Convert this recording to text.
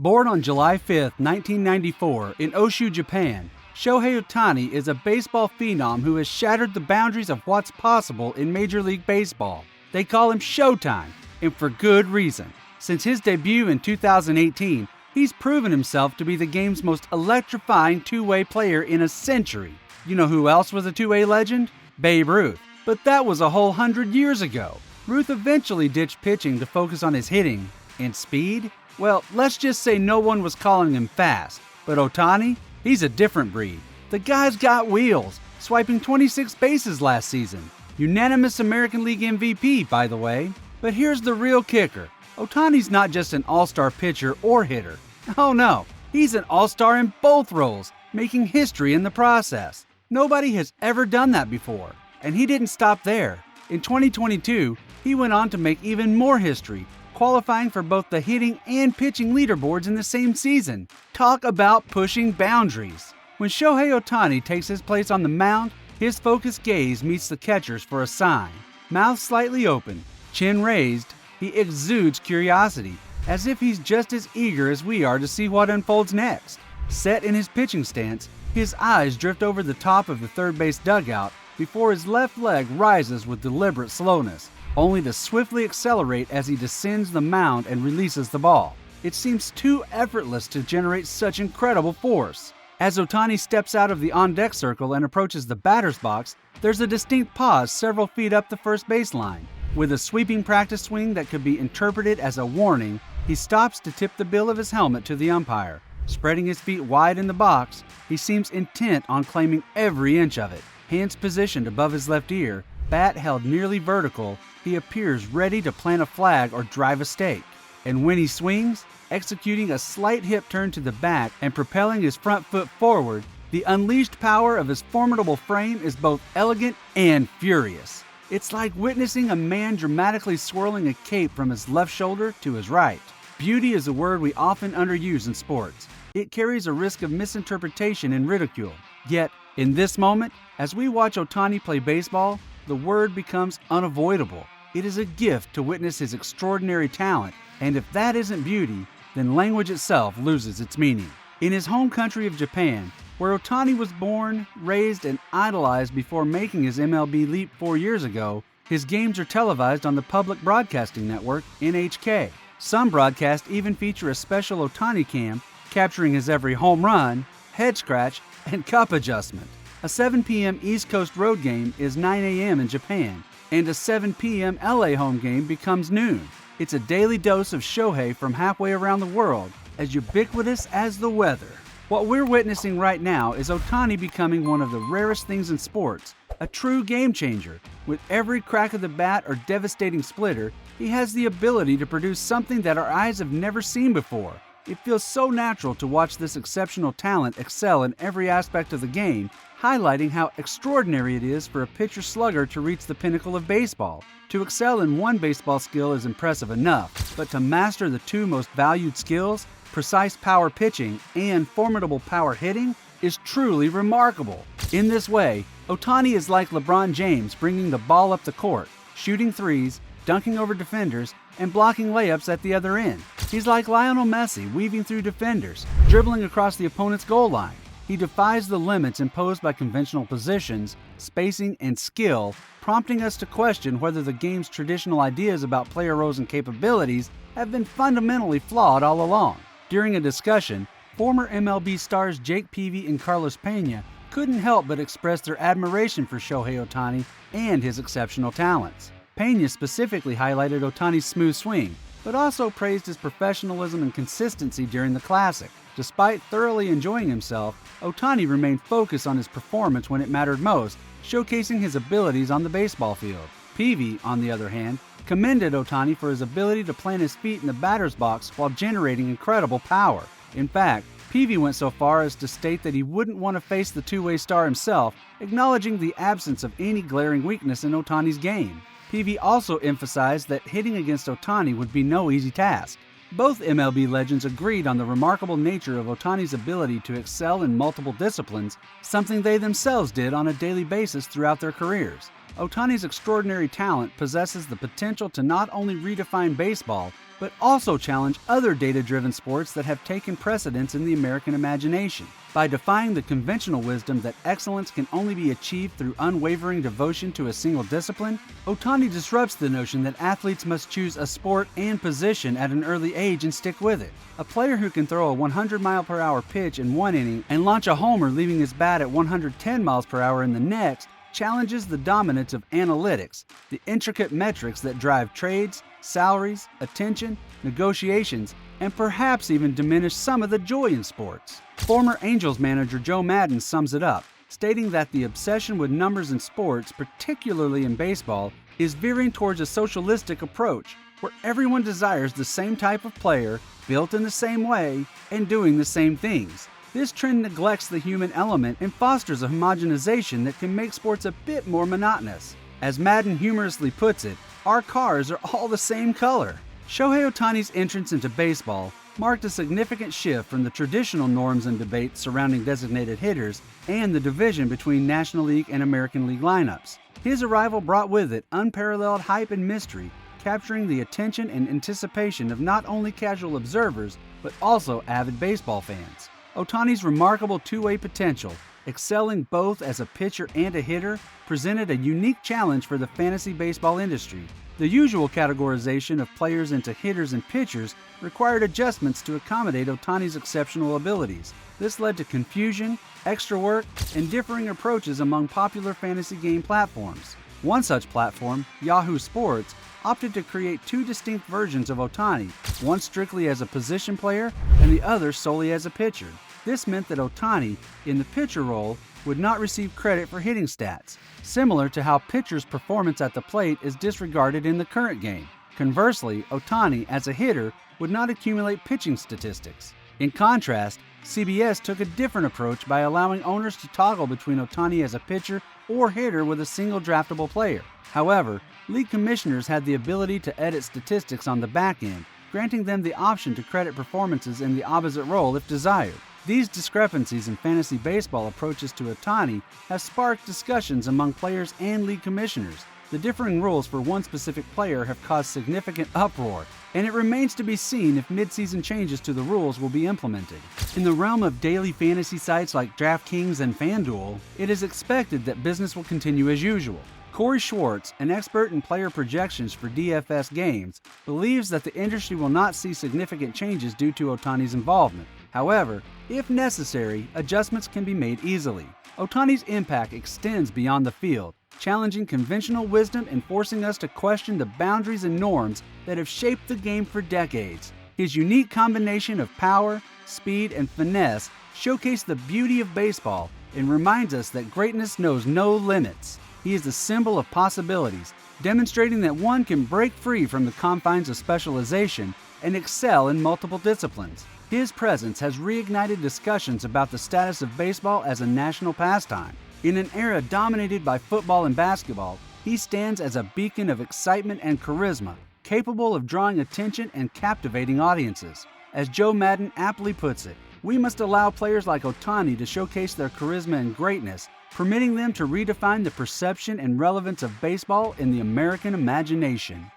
Born on July 5, 1994, in Oshu, Japan, Shohei Ohtani is a baseball phenom who has shattered the boundaries of what's possible in Major League Baseball. They call him Shotime, and for good reason. Since his debut in 2018, he's proven himself to be the game's most electrifying two-way player in a century. You know who else was a two-way legend? Babe Ruth. But that was a whole 100 years ago. Ruth eventually ditched pitching to focus on his hitting. And speed? Well, let's just say no one was calling him fast. But Ohtani? He's a different breed. The guy's got wheels, swiping 26 bases last season. Unanimous American League MVP, by the way. But here's the real kicker. Ohtani's not just an all-star pitcher or hitter. Oh no, he's an all-star in both roles, making history in the process. Nobody has ever done that before. And he didn't stop there. In 2022, he went on to make even more history, qualifying for both the hitting and pitching leaderboards in the same season. Talk about pushing boundaries. When Shohei Ohtani takes his place on the mound, his focused gaze meets the catcher's for a sign. Mouth slightly open, chin raised, he exudes curiosity, as if he's just as eager as we are to see what unfolds next. Set in his pitching stance, his eyes drift over the top of the third base dugout before his left leg rises with deliberate slowness, only to swiftly accelerate as he descends the mound and releases the ball. It seems too effortless to generate such incredible force. As Ohtani steps out of the on-deck circle and approaches the batter's box, there's a distinct pause several feet up the first baseline. With a sweeping practice swing that could be interpreted as a warning, he stops to tip the bill of his helmet to the umpire. Spreading his feet wide in the box, he seems intent on claiming every inch of it. Hands positioned above his left ear, bat held nearly vertical, he appears ready to plant a flag or drive a stake. And when he swings, executing a slight hip turn to the back and propelling his front foot forward, the unleashed power of his formidable frame is both elegant and furious. It's like witnessing a man dramatically swirling a cape from his left shoulder to his right. Beauty is a word we often underuse in sports. It carries a risk of misinterpretation and ridicule. Yet, in this moment, as we watch Ohtani play baseball, the word becomes unavoidable. It is a gift to witness his extraordinary talent, and if that isn't beauty, then language itself loses its meaning. In his home country of Japan, where Ohtani was born, raised, and idolized before making his MLB leap 4 years ago, his games are televised on the public broadcasting network, NHK. Some broadcasts even feature a special Ohtani cam capturing his every home run, head scratch, and cup adjustment. A 7 p.m. East Coast road game is 9 a.m. in Japan, and a 7 p.m. LA home game becomes noon. It's a daily dose of Shohei from halfway around the world, as ubiquitous as the weather. What we're witnessing right now is Ohtani becoming one of the rarest things in sports, a true game changer. With every crack of the bat or devastating splitter, he has the ability to produce something that our eyes have never seen before. It feels so natural to watch this exceptional talent excel in every aspect of the game, highlighting how extraordinary it is for a pitcher-slugger to reach the pinnacle of baseball. To excel in one baseball skill is impressive enough, but to master the two most valued skills, precise power pitching and formidable power hitting, is truly remarkable. In this way, Ohtani is like LeBron James bringing the ball up the court, shooting threes, dunking over defenders, and blocking layups at the other end. He's like Lionel Messi weaving through defenders, dribbling across the opponent's goal line. He defies the limits imposed by conventional positions, spacing, and skill, prompting us to question whether the game's traditional ideas about player roles and capabilities have been fundamentally flawed all along. During a discussion, former MLB stars Jake Peavy and Carlos Pena couldn't help but express their admiration for Shohei Ohtani and his exceptional talents. Pena specifically highlighted Ohtani's smooth swing, but also praised his professionalism and consistency during the Classic. Despite thoroughly enjoying himself, Ohtani remained focused on his performance when it mattered most, showcasing his abilities on the baseball field. Peavy, on the other hand, commended Ohtani for his ability to plant his feet in the batter's box while generating incredible power. In fact, Peavy went so far as to state that he wouldn't want to face the two-way star himself, acknowledging the absence of any glaring weakness in Ohtani's game. Peavy also emphasized that hitting against Ohtani would be no easy task. Both MLB legends agreed on the remarkable nature of Ohtani's ability to excel in multiple disciplines, something they themselves did on a daily basis throughout their careers. Ohtani's extraordinary talent possesses the potential to not only redefine baseball, but also challenge other data-driven sports that have taken precedence in the American imagination. By defying the conventional wisdom that excellence can only be achieved through unwavering devotion to a single discipline, Ohtani disrupts the notion that athletes must choose a sport and position at an early age and stick with it. A player who can throw a 100-mile-per-hour pitch in one inning and launch a homer leaving his bat at 110 miles per hour in the next challenges the dominance of analytics, the intricate metrics that drive trades, salaries, attention, negotiations, and perhaps even diminish some of the joy in sports. Former Angels manager Joe Maddon sums it up, stating that the obsession with numbers in sports, particularly in baseball, is veering towards a socialistic approach, where everyone desires the same type of player, built in the same way, and doing the same things. This trend neglects the human element and fosters a homogenization that can make sports a bit more monotonous. As Madden humorously puts it, our cars are all the same color. Shohei Ohtani's entrance into baseball marked a significant shift from the traditional norms and debates surrounding designated hitters and the division between National League and American League lineups. His arrival brought with it unparalleled hype and mystery, capturing the attention and anticipation of not only casual observers, but also avid baseball fans. Ohtani's remarkable two-way potential, excelling both as a pitcher and a hitter, presented a unique challenge for the fantasy baseball industry. The usual categorization of players into hitters and pitchers required adjustments to accommodate Ohtani's exceptional abilities. This led to confusion, extra work, and differing approaches among popular fantasy game platforms. One such platform, Yahoo Sports, opted to create two distinct versions of Ohtani, one strictly as a position player and the other solely as a pitcher. This meant that Ohtani, in the pitcher role, would not receive credit for hitting stats, similar to how pitchers' performance at the plate is disregarded in the current game. Conversely, Ohtani, as a hitter, would not accumulate pitching statistics. In contrast, CBS took a different approach by allowing owners to toggle between Ohtani as a pitcher or hitter with a single draftable player. However, league commissioners had the ability to edit statistics on the back end, granting them the option to credit performances in the opposite role if desired. These discrepancies in fantasy baseball approaches to Ohtani have sparked discussions among players and league commissioners. The differing rules for one specific player have caused significant uproar, and it remains to be seen if mid-season changes to the rules will be implemented. In the realm of daily fantasy sites like DraftKings and FanDuel, it is expected that business will continue as usual. Corey Schwartz, an expert in player projections for DFS games, believes that the industry will not see significant changes due to Ohtani's involvement. However, if necessary, adjustments can be made easily. Ohtani's impact extends beyond the field, challenging conventional wisdom and forcing us to question the boundaries and norms that have shaped the game for decades. His unique combination of power, speed, and finesse showcase the beauty of baseball and reminds us that greatness knows no limits. He is a symbol of possibilities, demonstrating that one can break free from the confines of specialization and excel in multiple disciplines. His presence has reignited discussions about the status of baseball as a national pastime. In an era dominated by football and basketball, he stands as a beacon of excitement and charisma, capable of drawing attention and captivating audiences. As Joe Maddon aptly puts it, we must allow players like Ohtani to showcase their charisma and greatness, permitting them to redefine the perception and relevance of baseball in the American imagination.